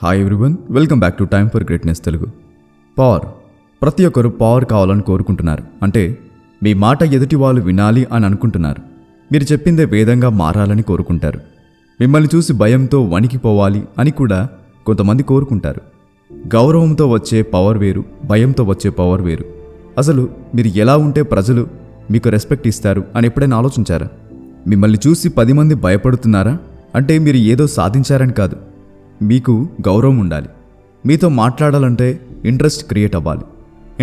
Hi everyone, welcome back to time for greatness Telugu. Power. ప్రతి ఒక్కరు power కావాలని కోరుకుంటున్నారు. అంటే మీ మాట ఎదుటి వాళ్ళు వినాలి అని అనుకుంటున్నారు. మీరు చెప్పిందే వేదంగా మారాలని కోరుకుంటారు. మిమ్మల్ని చూసి భయంతో వణికిపోవాలి అని కూడా కొంతమంది కోరుకుంటారు. గౌరవంతో వచ్చే పవర్ వేరు, భయంతో వచ్చే పవర్ వేరు. అసలు మీరు ఎలా ఉంటే ప్రజలు మీకు రెస్పెక్ట్ ఇస్తారు అని ఎప్పుడైనా ఆలోచించారా? మిమ్మల్ని చూసి 10 మంది భయపడుతున్నారా అంటే మీరు ఏదో సాధించారని కాదు. మీకు గౌరవం ఉండాలి. మీతో మాట్లాడాలంటే ఇంట్రెస్ట్ క్రియేట్ అవ్వాలి.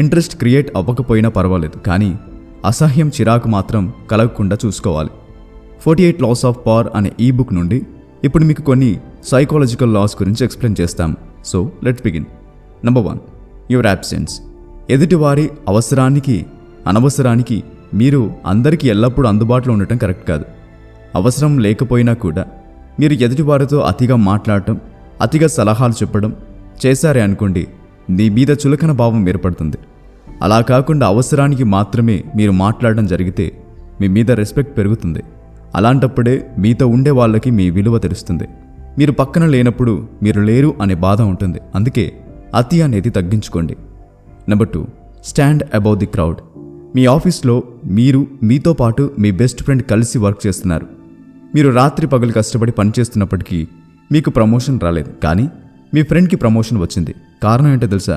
ఇంట్రెస్ట్ క్రియేట్ అవ్వకపోయినా పర్వాలేదు, కానీ అసహ్యం, చిరాకు మాత్రం కలగకుండా చూసుకోవాలి. 48 లాస్ ఆఫ్ పవర్ అనే ఈ బుక్ నుండి ఇప్పుడు మీకు కొన్ని సైకాలజికల్ లాస్ గురించి ఎక్స్ప్లెయిన్ చేస్తాం. So let's begin. Number 1, your absence. ఎదుటివారి అవసరానికి, అనవసరానికి మీరు అందరికీ ఎల్లప్పుడూ అందుబాటులో ఉండటం కరెక్ట్ కాదు. అవసరం లేకపోయినా కూడా మీరు ఎదుటివారితో అతిగా మాట్లాడటం, అతిగా సలహాలు చెప్పడం చేశారే అనుకోండి, మీ మీద చులకన భావం ఏర్పడుతుంది. అలా కాకుండా అవసరానికి మాత్రమే మీరు మాట్లాడడం జరిగితే మీ మీద రెస్పెక్ట్ పెరుగుతుంది. అలాంటప్పుడే మీతో ఉండే వాళ్ళకి మీ విలువ తెలుస్తుంది. మీరు పక్కన లేనప్పుడు మీరు లేరు అనే బాధ ఉంటుంది. అందుకే అతి అనేది తగ్గించుకోండి. Number 2, stand above the crowd. మీ ఆఫీస్లో మీతో పాటు మీ బెస్ట్ ఫ్రెండ్ కలిసి వర్క్ చేస్తున్నారు. మీరు రాత్రి పగలు కష్టపడి పనిచేస్తున్నప్పటికీ మీకు ప్రమోషన్ రాలేదు, కానీ మీ ఫ్రెండ్కి ప్రమోషన్ వచ్చింది. కారణం ఏంటో తెలుసా?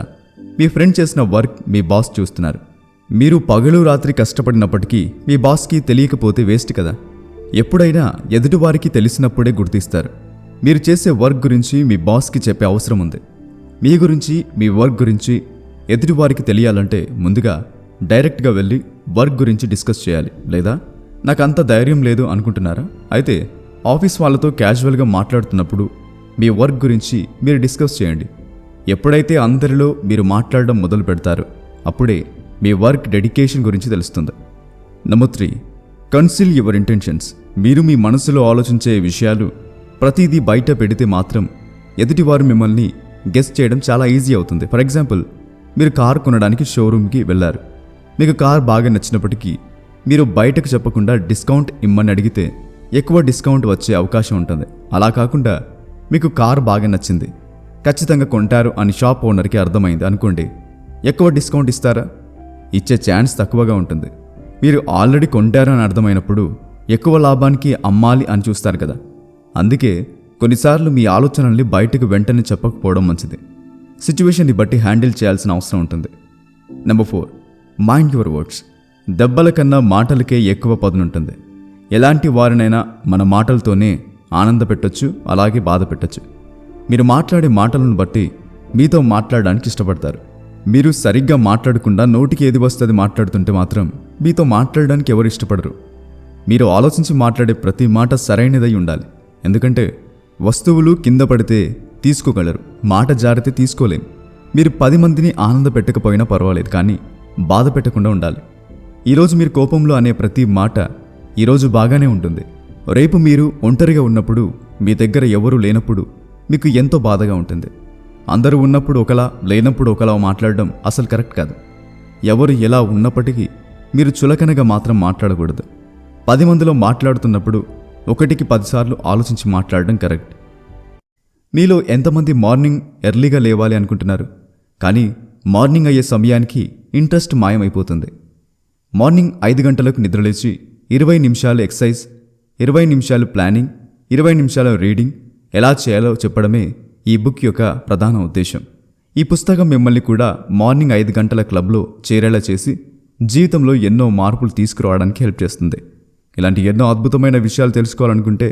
మీ ఫ్రెండ్ చేసిన వర్క్ మీ బాస్ చూస్తున్నారు. మీరు పగలు రాత్రి కష్టపడినప్పటికీ మీ బాస్కి తెలియకపోతే వేస్ట్ కదా. ఎప్పుడైనా ఎదుటివారికి తెలిసినప్పుడే గుర్తిస్తారు. మీరు చేసే వర్క్ గురించి మీ బాస్కి చెప్పే అవసరం ఉంది. మీ గురించి, మీ వర్క్ గురించి ఎదుటివారికి తెలియాలంటే ముందుగా డైరెక్ట్గా వెళ్ళి వర్క్ గురించి డిస్కస్ చేయాలి. లేదా నాకు అంత ధైర్యం లేదు అనుకుంటున్నారా? అయితే ఆఫీస్ వాళ్ళతో క్యాజువల్గా మాట్లాడుతున్నప్పుడు మీ వర్క్ గురించి మీరు డిస్కస్ చేయండి. ఎప్పుడైతే అందరిలో మీరు మాట్లాడడం మొదలు పెడతారో అప్పుడే మీ వర్క్ డెడికేషన్ గురించి తెలుస్తుంది. Number 3, conceal your intentions. మీరు మీ మనసులో ఆలోచించే విషయాలు ప్రతిదీ బయట పెడితే మాత్రం ఎదుటివారు మిమ్మల్ని గెస్ చేయడం చాలా ఈజీ అవుతుంది. ఫర్ ఎగ్జాంపుల్, మీరు కారు కొనడానికి షోరూమ్కి వెళ్ళారు. మీకు కార్ బాగా నచ్చినప్పటికీ మీరు బయటకు చెప్పకుండా డిస్కౌంట్ ఇమ్మని అడిగితే ఎక్కువ డిస్కౌంట్ వచ్చే అవకాశం ఉంటుంది. అలా కాకుండా మీకు కార్ బాగా నచ్చింది, ఖచ్చితంగా కొంటారు అని షాప్ ఓనర్కి అర్థమైంది అనుకోండి, ఎక్కువ డిస్కౌంట్ ఇస్తారా? ఇచ్చే ఛాన్స్ తక్కువగా ఉంటుంది. మీరు ఆల్రెడీ కొంటారు అని అర్థమైనప్పుడు ఎక్కువ లాభానికి అమ్మాలి అని చూస్తారు కదా. అందుకే కొన్నిసార్లు మీ ఆలోచనల్ని బయటకు వెంటనే చెప్పకపోవడం మంచిది. సిచ్యువేషన్ని బట్టి హ్యాండిల్ చేయాల్సిన అవసరం ఉంటుంది. Number 4, mind your words. దెబ్బల కన్నా మాటలకే ఎక్కువ పదునుంటుంది. ఎలాంటి వారినైనా మన మాటలతోనే ఆనంద పెట్టొచ్చు, అలాగే బాధ పెట్టొచ్చు. మీరు మాట్లాడే మాటలను బట్టి మీతో మాట్లాడడానికి ఇష్టపడతారు. మీరు సరిగ్గా మాట్లాడకుండా నోటికి ఏది వస్తుంది మాట్లాడుతుంటే మాత్రం మీతో మాట్లాడడానికి ఎవరు ఇష్టపడరు. మీరు ఆలోచించి మాట్లాడే ప్రతి మాట సరైనదై ఉండాలి. ఎందుకంటే వస్తువులు కింద పడితే తీసుకోగలరు, మాట జారితే తీసుకోలేం. మీరు 10 మందిని ఆనంద పెట్టకపోయినా పర్వాలేదు, కానీ బాధ పెట్టకుండా ఉండాలి. ఈరోజు మీరు కోపంలో అనే ప్రతి మాట ఈరోజు బాగానే ఉంటుంది. రేపు మీరు ఒంటరిగా ఉన్నప్పుడు, మీ దగ్గర ఎవరూ లేనప్పుడు మీకు ఎంతో బాధగా ఉంటుంది. అందరూ ఉన్నప్పుడు ఒకలా, లేనప్పుడు ఒకలా మాట్లాడడం అసలు కరెక్ట్ కాదు. ఎవరు ఎలా ఉన్నప్పటికీ మీరు చులకనగా మాత్రం మాట్లాడకూడదు. 10 మందిలో మాట్లాడుతున్నప్పుడు 1కి 10 సార్లు ఆలోచించి మాట్లాడడం కరెక్ట్. మీలో ఎంతమంది మార్నింగ్ ఎర్లీగా లేవాలి అనుకుంటున్నారు? కానీ మార్నింగ్ అయ్యే సమయానికి ఇంట్రెస్ట్ మాయమైపోతుంది. మార్నింగ్ 5 గంటలకు నిద్రలేచి 20 నిమిషాలు ఎక్సర్సైజ్, 20 నిమిషాలు ప్లానింగ్, 20 నిమిషాలు రీడింగ్ ఎలా చేయాలో చెప్పడమే ఈ బుక్ యొక్క ప్రధాన ఉద్దేశం. ఈ పుస్తకం మిమ్మల్ని కూడా మార్నింగ్ 5 గంటల క్లబ్లో చేరేలా చేసి జీవితంలో ఎన్నో మార్పులు తీసుకురావడానికి హెల్ప్ చేస్తుంది. ఇలాంటి ఎన్నో అద్భుతమైన విషయాలు తెలుసుకోవాలనుకుంటే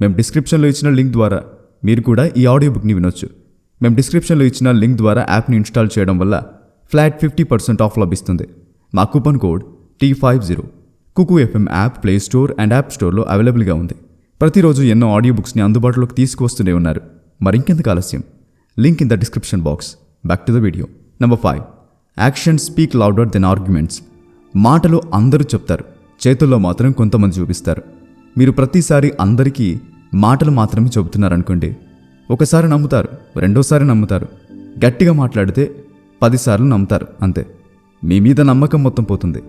మేము డిస్క్రిప్షన్లో ఇచ్చిన లింక్ ద్వారా మీరు కూడా ఈ ఆడియో బుక్ని వినొచ్చు. మేము డిస్క్రిప్షన్లో ఇచ్చిన లింక్ ద్వారా యాప్ని ఇన్స్టాల్ చేయడం వల్ల ఫ్లాట్ 50% ఆఫ్ లభిస్తుంది. మా coupon code T50 Kuku FM app play store and app స్టోర్లో అవైలబుల్గా ఉంది. ప్రతిరోజు ఎన్నో ఆడియో బుక్స్ని అందుబాటులోకి తీసుకువస్తూనే ఉన్నారు. మరింకెందుకు ఆలస్యం? Link in the description box. Back to the video. Number 5, actions speak louder than arguments. మాటలు అందరూ చెప్తారు, చేతుల్లో మాత్రం కొంతమంది చూపిస్తారు. మీరు ప్రతిసారి అందరికీ మాటలు మాత్రమే చెబుతున్నారనుకోండి, ఒకసారి నమ్ముతారు, రెండోసారి నమ్ముతారు. గట్టిగా మాట్లాడితే 10 సార్లు నమ్ముతారు. అంతే, మీ మీద నమ్మకం మొత్తం పోతుంది.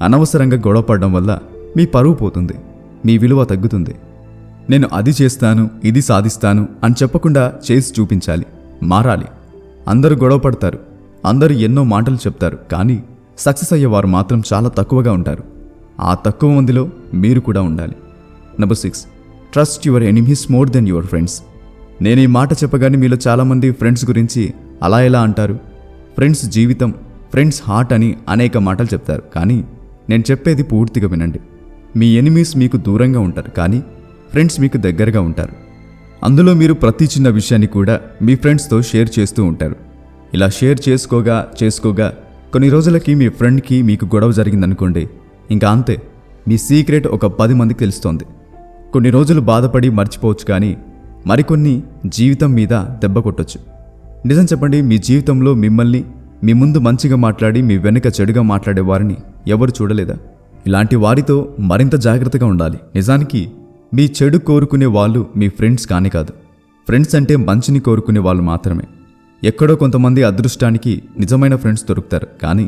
అనవసరంగా గొడవపడడం వల్ల మీ పరువు పోతుంది, మీ విలువ తగ్గుతుంది. నేను అది చేస్తాను, ఇది సాధిస్తాను అని చెప్పకుండా చేసి చూపించాలి. మారాలి. అందరూ గొడవ పడతారు, అందరూ ఎన్నో మాటలు చెప్తారు, కానీ సక్సెస్ అయ్యేవారు మాత్రం చాలా తక్కువగా ఉంటారు. ఆ తక్కువ మందిలో మీరు కూడా ఉండాలి. Number 6, trust your enemies more than your friends. నేను ఈ మాట చెప్పగానే మీలో చాలామంది ఫ్రెండ్స్ గురించి అలా ఎలా అంటారు, ఫ్రెండ్స్ జీవితం, ఫ్రెండ్స్ హార్ట్ అని అనేక మాటలు చెప్తారు. కానీ నేను చెప్పేది పూర్తిగా వినండి. మీ ఎనిమీస్ మీకు దూరంగా ఉంటారు, కానీ ఫ్రెండ్స్ మీకు దగ్గరగా ఉంటారు. అందులో మీరు ప్రతి చిన్న విషయాన్ని కూడా మీ ఫ్రెండ్స్తో షేర్ చేస్తూ ఉంటారు. ఇలా షేర్ చేసుకోగా కొన్ని రోజులకి మీ ఫ్రెండ్కి మీకు గొడవ జరిగిందనుకోండి, ఇంకా అంతే, మీ సీక్రెట్ ఒక 10 మందికి తెలుస్తోంది. కొన్ని రోజులు బాధపడి మర్చిపోవచ్చు, కానీ మరికొన్ని జీవితం మీద దెబ్బ కొట్టొచ్చు. నిజం చెప్పండి, మీ జీవితంలో మిమ్మల్ని మీ ముందు మంచిగా మాట్లాడి మీ వెనుక చెడుగా మాట్లాడే వారిని ఎవరు చూడలేదా? ఇలాంటి వారితో మరింత జాగ్రత్తగా ఉండాలి. నిజానికి మీ చెడు కోరుకునే వాళ్ళు మీ ఫ్రెండ్స్ కానే కాదు. ఫ్రెండ్స్ అంటే మంచిని కోరుకునే వాళ్ళు మాత్రమే. ఎక్కడో కొంతమంది అదృష్టానికి నిజమైన ఫ్రెండ్స్ దొరుకుతారు, కానీ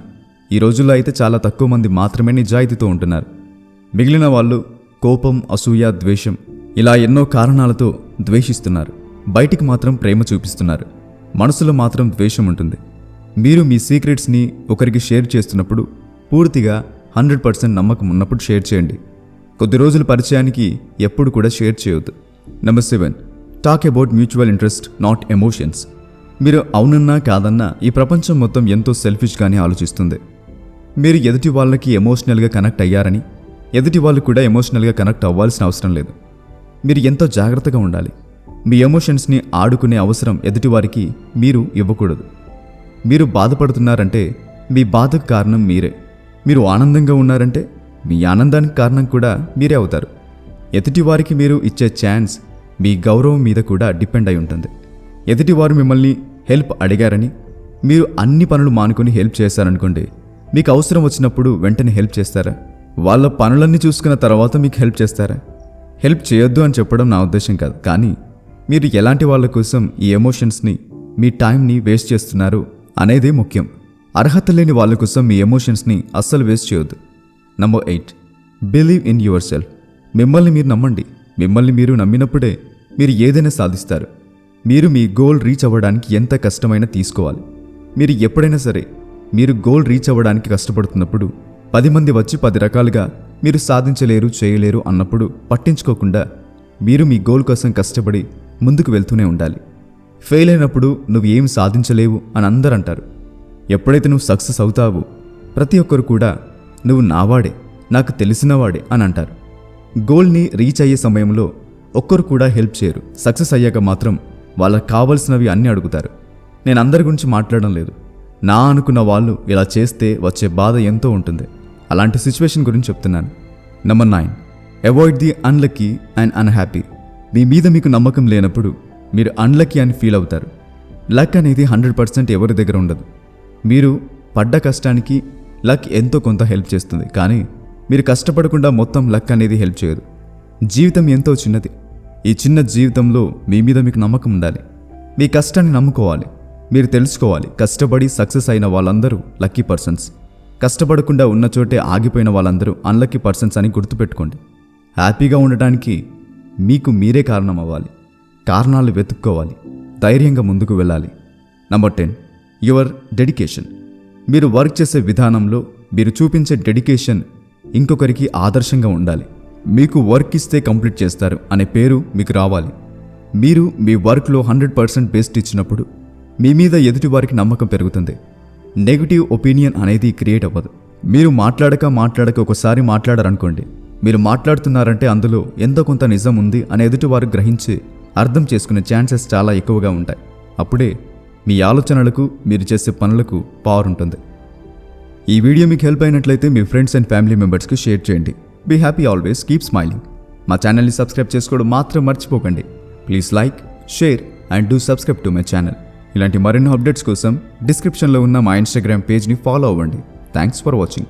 ఈ రోజుల్లో అయితే చాలా తక్కువ మంది మాత్రమే నిజాయితీతో ఉంటున్నారు. మిగిలిన వాళ్ళు కోపం, అసూయ, ద్వేషం ఇలా ఎన్నో కారణాలతో ద్వేషిస్తున్నారు. బయటికి మాత్రం ప్రేమ చూపిస్తున్నారు, మనసులో మాత్రం ద్వేషం ఉంటుంది. మీరు మీ సీక్రెట్స్ని ఒకరికి షేర్ చేస్తున్నప్పుడు పూర్తిగా 100% నమ్మకం ఉన్నప్పుడు షేర్ చేయండి. కొద్ది రోజుల పరిచయానికి ఎప్పుడు కూడా షేర్ చేయొద్దు. Number 7, talk about mutual interest, not emotions. మీరు అవునన్నా కాదన్నా ఈ ప్రపంచం మొత్తం ఎంతో సెల్ఫిష్గానే ఆలోచిస్తుంది. మీరు ఎదుటి వాళ్ళకి ఎమోషనల్గా కనెక్ట్ అయ్యారని ఎదుటి వాళ్ళు కూడా ఎమోషనల్గా కనెక్ట్ అవ్వాల్సిన అవసరం లేదు. మీరు ఎంతో జాగ్రత్తగా ఉండాలి. మీ ఎమోషన్స్ని ఆడుకునే అవసరం ఎదుటివారికి మీరు ఇవ్వకూడదు. మీరు బాధపడుతున్నారంటే మీ బాధకు కారణం మీరే. మీరు ఆనందంగా ఉన్నారంటే మీ ఆనందానికి కారణం కూడా మీరే అవుతారు. ఎదుటివారికి మీరు ఇచ్చే ఛాన్స్ మీ గౌరవం మీద కూడా డిపెండ్ అయి ఉంటుంది. ఎదుటివారు మిమ్మల్ని హెల్ప్ అడిగారని మీరు అన్ని పనులు మానుకొని హెల్ప్ చేశారనుకోండి, మీకు అవసరం వచ్చినప్పుడు వెంటనే హెల్ప్ చేస్తారా? వాళ్ళ పనులన్నీ చూసుకున్న తర్వాత మీకు హెల్ప్ చేస్తారా? హెల్ప్ చేయొద్దు అని చెప్పడం నా ఉద్దేశం కాదు, కానీ మీరు ఎలాంటి వాళ్ళ కోసం ఈ ఎమోషన్స్ని, మీ టైంని వేస్ట్ చేస్తున్నారు అనేదే ముఖ్యం. అర్హత లేని వాళ్ళ కోసం మీ ఎమోషన్స్ని అస్సలు వేస్ట్ చేయొద్దు. Number 8, believe in your self. మిమ్మల్ని మీరు నమ్మండి. మిమ్మల్ని మీరు నమ్మినప్పుడే మీరు ఏదైనా సాధిస్తారు. మీరు మీ గోల్ రీచ్ అవ్వడానికి ఎంత కష్టమైనా తీసుకోవాలి. మీరు ఎప్పుడైనా సరే మీరు గోల్ రీచ్ అవ్వడానికి కష్టపడుతున్నప్పుడు 10 మంది వచ్చి 10 రకాలుగా మీరు సాధించలేరు, చేయలేరు అన్నప్పుడు పట్టించుకోకుండా మీరు మీ గోల్ కోసం కష్టపడి ముందుకు వెళ్తూనే ఉండాలి. ఫెయిల్ అయినప్పుడు నువ్వు ఏం సాధించలేవు అని అందరూ అంటారు. ఎప్పుడైతే నువ్వు సక్సెస్ అవుతావో ప్రతి ఒక్కరు కూడా నువ్వు నావాడే, నాకు తెలిసినవాడే అని అంటారు. గోల్ని రీచ్ అయ్యే సమయంలో ఒక్కరు కూడా హెల్ప్ చేయరు. సక్సెస్ అయ్యాక మాత్రం వాళ్ళకి కావాల్సినవి అన్నీ అడుగుతారు. నేను అందరి గురించి మాట్లాడడం లేదు. నా అనుకున్న వాళ్ళు ఇలా చేస్తే వచ్చే బాధ ఎంతో ఉంటుంది. అలాంటి సిచ్యువేషన్ గురించి చెప్తున్నాను. Number 9, avoid the unlucky and unhappy. మీ మీద మీకు నమ్మకం లేనప్పుడు మీరు అన్లక్కీ అని ఫీల్ అవుతారు. లక్ అనేది 100% ఎవరి దగ్గర ఉండదు. మీరు పడ్డ కష్టానికి లక్ ఎంతో కొంత హెల్ప్ చేస్తుంది, కానీ మీరు కష్టపడకుండా మొత్తం లక్ అనేది హెల్ప్ చేయదు. జీవితం ఎంతో చిన్నది. ఈ చిన్న జీవితంలో మీ మీద మీకు నమ్మకం ఉండాలి. మీ కష్టాన్ని నమ్ముకోవాలి. మీరు తెలుసుకోవాలి, కష్టపడి సక్సెస్ అయిన వాళ్ళందరూ లక్కీ పర్సన్స్. కష్టపడకుండా ఉన్న చోటే ఆగిపోయిన వాళ్ళందరూ అన్లక్కీ పర్సన్స్ అని గుర్తుపెట్టుకోండి. హ్యాపీగా ఉండటానికి మీకు మీరే కారణం అవ్వాలి. కారణాలు వెతుక్కోవాలి. ధైర్యంగా ముందుకు వెళ్ళాలి. Number 10, your dedication. మీరు వర్క్ చేసే విధానంలో మీరు చూపించే డెడికేషన్ ఇంకొకరికి ఆదర్శంగా ఉండాలి. మీకు వర్క్ ఇస్తే కంప్లీట్ చేస్తారు అనే పేరు మీకు రావాలి. మీరు మీ వర్క్లో 100% బెస్ట్ ఇచ్చినప్పుడు మీ మీద ఎదుటి వారికి నమ్మకం పెరుగుతుంది. నెగిటివ్ ఒపీనియన్ అనేది క్రియేట్ అవ్వదు. మీరు మాట్లాడక ఒకసారి మాట్లాడారనుకోండి, మీరు మాట్లాడుతున్నారంటే అందులో ఎంతో కొంత నిజం ఉంది అని ఎదుటివారు గ్రహించి అర్థం చేసుకునే ఛాన్సెస్ చాలా ఎక్కువగా ఉంటాయి. అప్పుడే మీ ఆలోచనలకు, మీరు చేసే పనులకు పవర్ ఉంటుంది. ఈ వీడియో మీకు హెల్ప్ అయినట్లయితే మీ ఫ్రెండ్స్ అండ్ ఫ్యామిలీ మెంబర్స్కి షేర్ చేయండి. Be happy always, keep smiling. మా ఛానల్ని సబ్స్క్రైబ్ చేసుకోవడం మాత్రం మర్చిపోకండి. Please like, share and do subscribe to my channel. ఇలాంటి మరెన్నో అప్డేట్స్ కోసం డిస్క్రిప్షన్లో ఉన్న మా ఇన్స్టాగ్రామ్ పేజ్ని ఫాలో అవ్వండి. Thanks for watching.